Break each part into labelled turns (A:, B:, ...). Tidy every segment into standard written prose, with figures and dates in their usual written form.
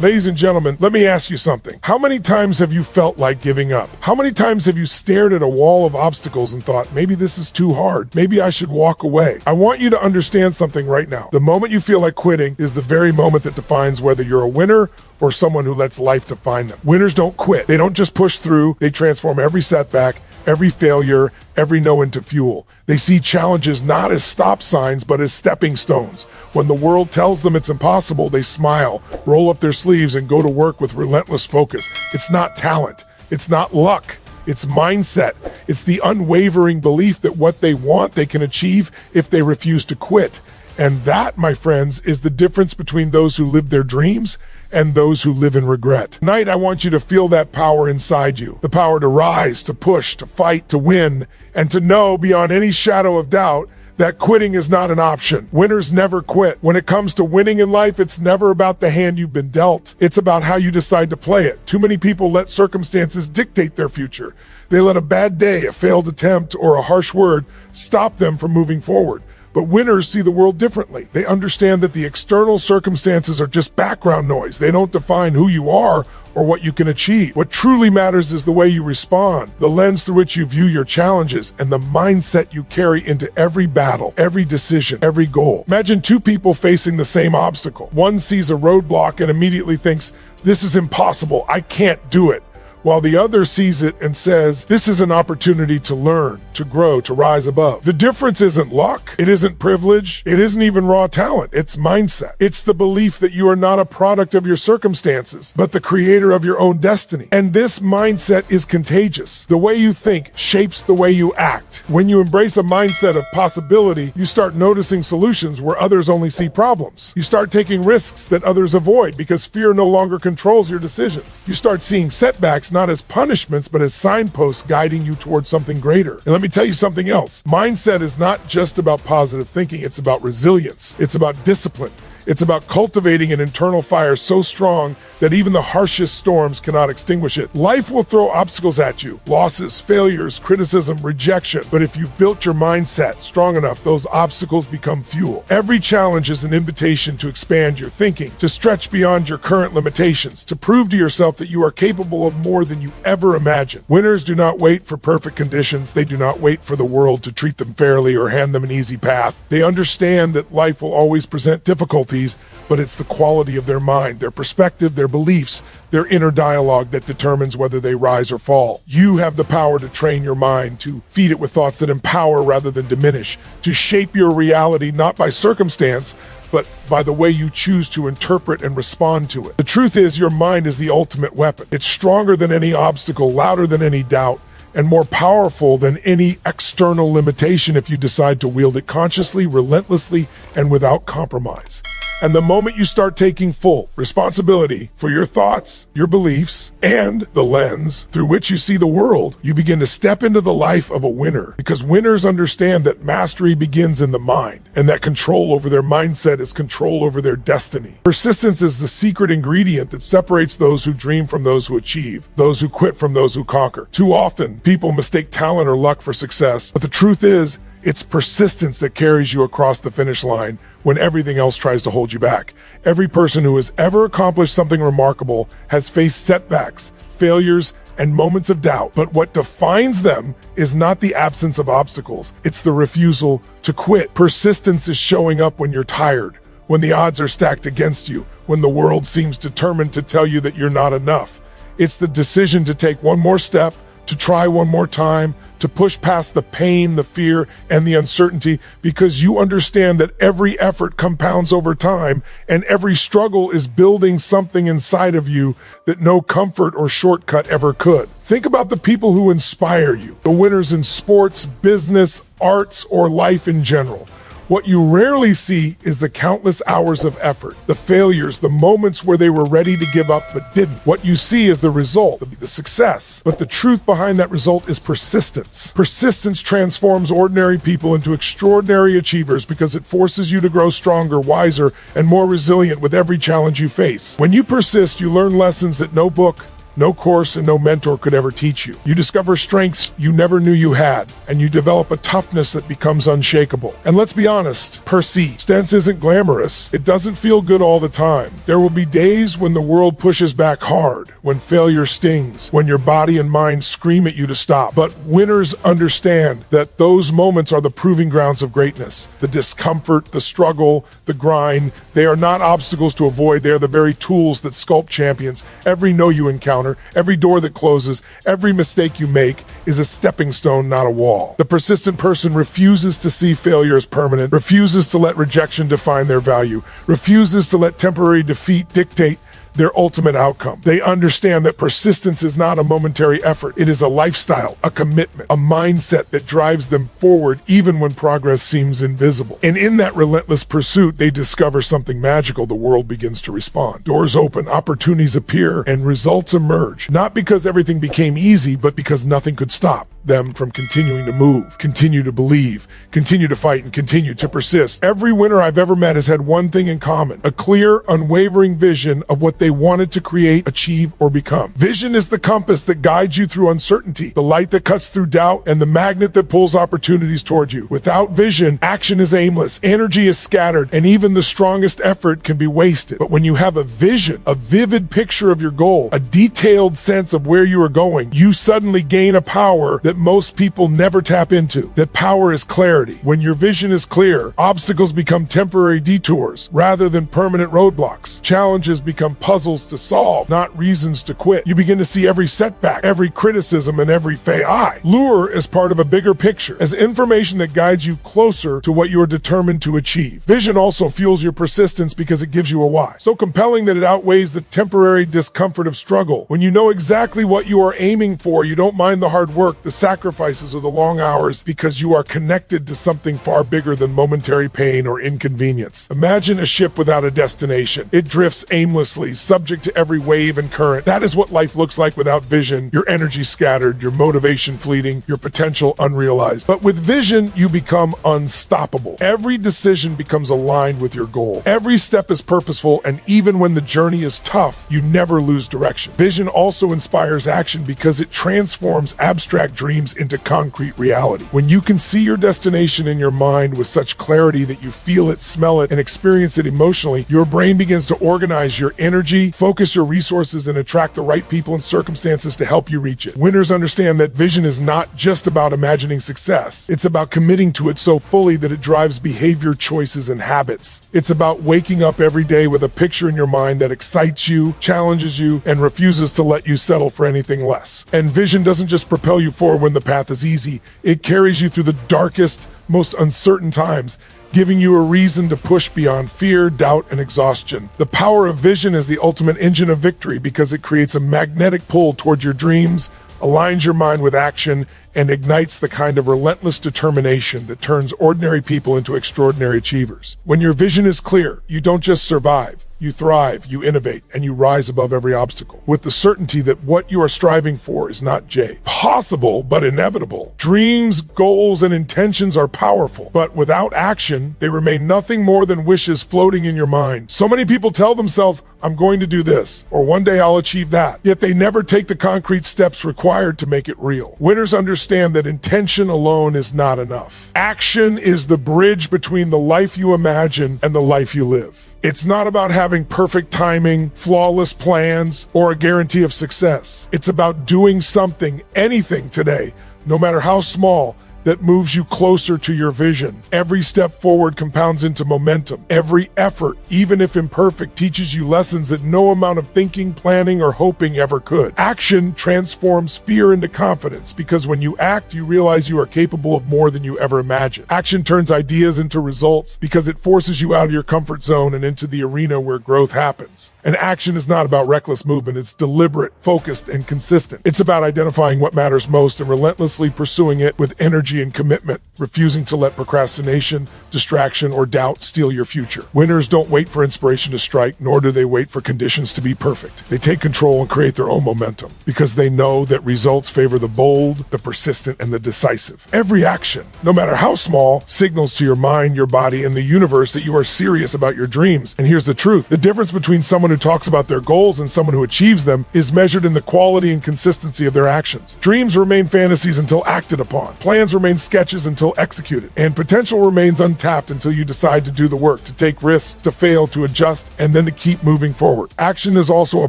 A: Ladies and gentlemen, let me ask you something. How many times have you felt like giving up? How many times have you stared at a wall of obstacles and thought, maybe this is too hard. Maybe I should walk away? I want you to understand something right now. The moment you feel like quitting is the very moment that defines whether you're a winner or someone who lets life define them. Winners don't quit. They don't just push through. They transform every setback, every failure, every no into fuel. They see challenges not as stop signs, but as stepping stones. When the world tells them it's impossible, they smile, roll up their sleeves, and go to work with relentless focus. It's not talent. It's not luck. It's mindset. It's the unwavering belief that what they want, they can achieve if they refuse to quit. And that, my friends, is the difference between those who live their dreams and those who live in regret. Tonight, I want you to feel that power inside you. The power to rise, to push, to fight, to win, and to know beyond any shadow of doubt that quitting is not an option. Winners never quit. When it comes to winning in life, it's never about the hand you've been dealt. It's about how you decide to play it. Too many people let circumstances dictate their future. They let a bad day, a failed attempt, or a harsh word stop them from moving forward. But winners see the world differently. They understand that the external circumstances are just background noise. They don't define who you are or what you can achieve. What truly matters is the way you respond, the lens through which you view your challenges, and the mindset you carry into every battle, every decision, every goal. Imagine two people facing the same obstacle. One sees a roadblock and immediately thinks, "This is impossible. I can't do it." While the other sees it and says, "This is an opportunity to learn, to grow, to rise above." The difference isn't luck. It isn't privilege. It isn't even raw talent. It's mindset. It's the belief that you are not a product of your circumstances, but the creator of your own destiny. And this mindset is contagious. The way you think shapes the way you act. When you embrace a mindset of possibility, you start noticing solutions where others only see problems. You start taking risks that others avoid because fear no longer controls your decisions. You start seeing setbacks not as punishments, but as signposts guiding you towards something greater. And let me tell you something else. Mindset is not just about positive thinking. It's about resilience. It's about discipline. It's about cultivating an internal fire so strong that even the harshest storms cannot extinguish it. Life will throw obstacles at you, losses, failures, criticism, rejection. But if you've built your mindset strong enough, those obstacles become fuel. Every challenge is an invitation to expand your thinking, to stretch beyond your current limitations, to prove to yourself that you are capable of more than you ever imagined. Winners do not wait for perfect conditions. They do not wait for the world to treat them fairly or hand them an easy path. They understand that life will always present difficulties, but it's the quality of their mind, their perspective, their beliefs, their inner dialogue that determines whether they rise or fall. You have the power to train your mind, to feed it with thoughts that empower rather than diminish, to shape your reality not by circumstance, but by the way you choose to interpret and respond to it. The truth is, your mind is the ultimate weapon. It's stronger than any obstacle, louder than any doubt, and more powerful than any external limitation if you decide to wield it consciously, relentlessly, and without compromise. And the moment you start taking full responsibility for your thoughts, your beliefs, and the lens through which you see the world, you begin to step into the life of a winner. Because winners understand that mastery begins in the mind, and that control over their mindset is control over their destiny. Persistence is the secret ingredient that separates those who dream from those who achieve, those who quit from those who conquer. Too often, people mistake talent or luck for success, but the truth is, it's persistence that carries you across the finish line when everything else tries to hold you back. Every person who has ever accomplished something remarkable has faced setbacks, failures, and moments of doubt. But what defines them is not the absence of obstacles. It's the refusal to quit. Persistence is showing up when you're tired, when the odds are stacked against you, when the world seems determined to tell you that you're not enough. It's the decision to take one more step, to try one more time, to push past the pain, the fear, and the uncertainty, because you understand that every effort compounds over time, and every struggle is building something inside of you that no comfort or shortcut ever could. Think about the people who inspire you, the winners in sports, business, arts, or life in general. What you rarely see is the countless hours of effort, the failures, the moments where they were ready to give up but didn't. What you see is the result, the success. But the truth behind that result is persistence. Persistence transforms ordinary people into extraordinary achievers because it forces you to grow stronger, wiser, and more resilient with every challenge you face. When you persist, you learn lessons that no book, no course and no mentor could ever teach you. You discover strengths you never knew you had, and you develop a toughness that becomes unshakable. And let's be honest, persistence isn't glamorous. It doesn't feel good all the time. There will be days when the world pushes back hard, when failure stings, when your body and mind scream at you to stop. But winners understand that those moments are the proving grounds of greatness. The discomfort, the struggle, the grind, they are not obstacles to avoid. They are the very tools that sculpt champions. Every no you encounter, every door that closes, every mistake you make is a stepping stone, not a wall. The persistent person refuses to see failure as permanent, refuses to let rejection define their value, refuses to let temporary defeat dictate their ultimate outcome. They understand that persistence is not a momentary effort. It is a lifestyle, a commitment, a mindset that drives them forward even when progress seems invisible. And in that relentless pursuit, they discover something magical. The world begins to respond. Doors open, opportunities appear, and results emerge. Not because everything became easy, but because nothing could stop them from continuing to move, continue to believe, continue to fight, and continue to persist. Every winner I've ever met has had one thing in common: a clear, unwavering vision of what they wanted to create, achieve, or become. Vision is the compass that guides you through uncertainty, the light that cuts through doubt, and the magnet that pulls opportunities toward you. Without vision, action is aimless, energy is scattered, and even the strongest effort can be wasted. But when you have a vision, a vivid picture of your goal, a detailed sense of where you are going, you suddenly gain a power that most people never tap into. That power is clarity. When your vision is clear, obstacles become temporary detours rather than permanent roadblocks. Challenges become puzzles to solve, not reasons to quit. You begin to see every setback, every criticism, and every failure as part of a bigger picture, as information that guides you closer to what you are determined to achieve. Vision also fuels your persistence because it gives you a why, so compelling that it outweighs the temporary discomfort of struggle. When you know exactly what you are aiming for, you don't mind the hard work, the sacrifices, or the long hours, because you are connected to something far bigger than momentary pain or inconvenience. Imagine a ship without a destination. It drifts aimlessly, subject to every wave and current. That is what life looks like without vision. Your energy scattered, your motivation fleeting, your potential unrealized. But with vision, you become unstoppable. Every decision becomes aligned with your goal. Every step is purposeful, and even when the journey is tough, you never lose direction. Vision also inspires action because it transforms abstract dreams into concrete reality. When you can see your destination in your mind with such clarity that you feel it, smell it, and experience it emotionally, your brain begins to organize your energy, focus your resources, and attract the right people and circumstances to help you reach it. Winners understand that vision is not just about imagining success. It's about committing to it so fully that it drives behavior, choices, and habits. It's about waking up every day with a picture in your mind that excites you, challenges you, and refuses to let you settle for anything less. And vision doesn't just propel you forward when the path is easy. It carries you through the darkest, most uncertain times, giving you a reason to push beyond fear, doubt, and exhaustion. The power of vision is the ultimate engine of victory because it creates a magnetic pull towards your dreams, aligns your mind with action, and ignites the kind of relentless determination that turns ordinary people into extraordinary achievers. When your vision is clear, you don't just survive. You thrive, you innovate, and you rise above every obstacle, with the certainty that what you are striving for is not possible, but inevitable. Dreams, goals, and intentions are powerful, but without action, they remain nothing more than wishes floating in your mind. So many people tell themselves, I'm going to do this, or one day I'll achieve that, yet they never take the concrete steps required to make it real. Winners understand that intention alone is not enough. Action is the bridge between the life you imagine and the life you live. It's not about having perfect timing, flawless plans, or a guarantee of success. It's about doing something, anything today, no matter how small, that moves you closer to your vision. Every step forward compounds into momentum. Every effort, even if imperfect, teaches you lessons that no amount of thinking, planning, or hoping ever could. Action transforms fear into confidence because when you act, you realize you are capable of more than you ever imagined. Action turns ideas into results because it forces you out of your comfort zone and into the arena where growth happens. And action is not about reckless movement. It's deliberate, focused, and consistent. It's about identifying what matters most and relentlessly pursuing it with energy energy and commitment, refusing to let procrastination, distraction, or doubt steal your future. Winners don't wait for inspiration to strike, nor do they wait for conditions to be perfect. They take control and create their own momentum because they know that results favor the bold, the persistent, and the decisive. Every action, no matter how small, signals to your mind, your body, and the universe that you are serious about your dreams. And here's the truth. The difference between someone who talks about their goals and someone who achieves them is measured in the quality and consistency of their actions. Dreams remain fantasies until acted upon. Plans remain sketches until executed. And potential remains untapped until you decide to do the work, to take risks, to fail, to adjust, and then to keep moving forward. Action is also a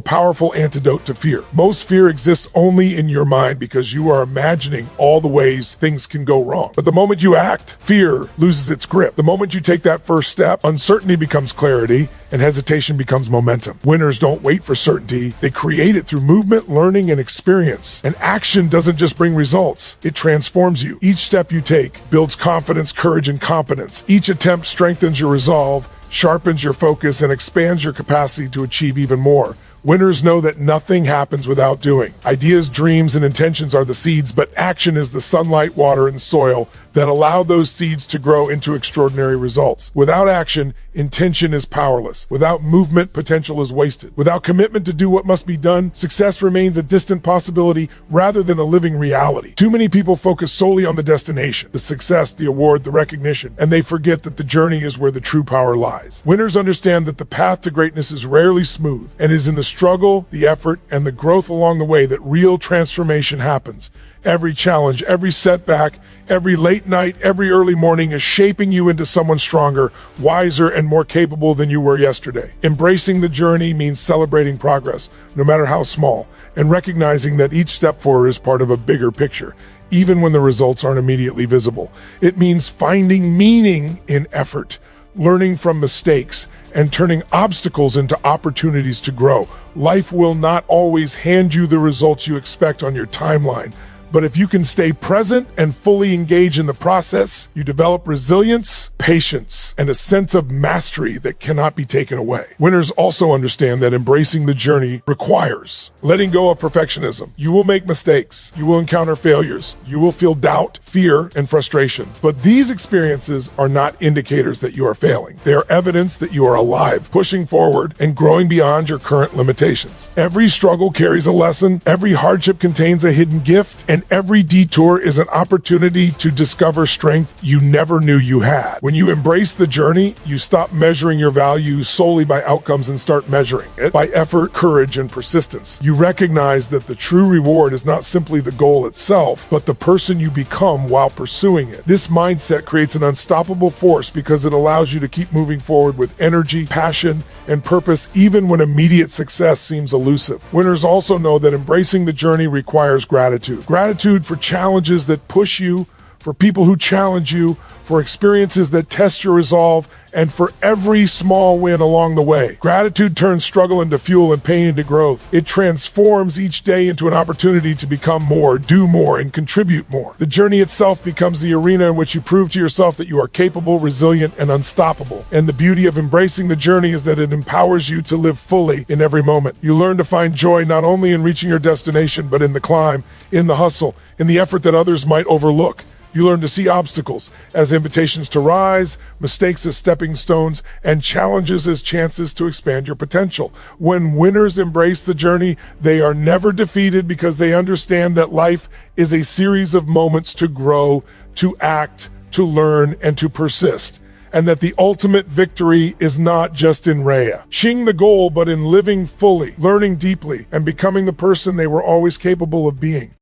A: powerful antidote to fear. Most fear exists only in your mind because you are imagining all the ways things can go wrong. But the moment you act, fear loses its grip. The moment you take that first step, uncertainty becomes clarity, and hesitation becomes momentum. Winners don't wait for certainty. They create it through movement, learning, and experience. And action doesn't just bring results. It transforms you. Each step you take builds confidence, courage, and competence. Each attempt strengthens your resolve, sharpens your focus, and expands your capacity to achieve even more. Winners know that nothing happens without doing. Ideas, dreams, and intentions are the seeds, but action is the sunlight, water, and soil that allow those seeds to grow into extraordinary results. Without action, intention is powerless. Without movement, potential is wasted. Without commitment to do what must be done, success remains a distant possibility rather than a living reality. Too many people focus solely on the destination, the success, the award, the recognition, and they forget that the journey is where the true power lies. Winners understand that the path to greatness is rarely smooth and is in the struggle, the effort, and the growth along the way that real transformation happens. Every challenge, every setback, every late night, every early morning is shaping you into someone stronger, wiser, and more capable than you were yesterday. Embracing the journey means celebrating progress, no matter how small, and recognizing that each step forward is part of a bigger picture, even when the results aren't immediately visible. It means finding meaning in effort, learning from mistakes, and turning obstacles into opportunities to grow. Life will not always hand you the results you expect on your timeline, but if you can stay present and fully engage in the process, you develop resilience, patience, and a sense of mastery that cannot be taken away. Winners also understand that embracing the journey requires letting go of perfectionism. You will make mistakes. You will encounter failures. You will feel doubt, fear, and frustration. But these experiences are not indicators that you are failing. They are evidence that you are alive, pushing forward, and growing beyond your current limitations. Every struggle carries a lesson. Every hardship contains a hidden gift, and every detour is an opportunity to discover strength you never knew you had. When you embrace the journey, you stop measuring your value solely by outcomes and start measuring it by effort, courage, and persistence. You recognize that the true reward is not simply the goal itself, but the person you become while pursuing it. This mindset creates an unstoppable force because it allows you to keep moving forward with energy, passion, and purpose even when immediate success seems elusive. Winners also know that embracing the journey requires gratitude. Gratitude for challenges that push you, for people who challenge you, for experiences that test your resolve, and for every small win along the way. Gratitude turns struggle into fuel and pain into growth. It transforms each day into an opportunity to become more, do more, and contribute more. The journey itself becomes the arena in which you prove to yourself that you are capable, resilient, and unstoppable. And the beauty of embracing the journey is that it empowers you to live fully in every moment. You learn to find joy not only in reaching your destination, but in the climb, in the hustle, in the effort that others might overlook. You learn to see obstacles as invitations to rise, mistakes as stepping stones, and challenges as chances to expand your potential. When winners embrace the journey, they are never defeated because they understand that life is a series of moments to grow, to act, to learn, and to persist. And that the ultimate victory is not just in reaching the goal, but in living fully, learning deeply, and becoming the person they were always capable of being.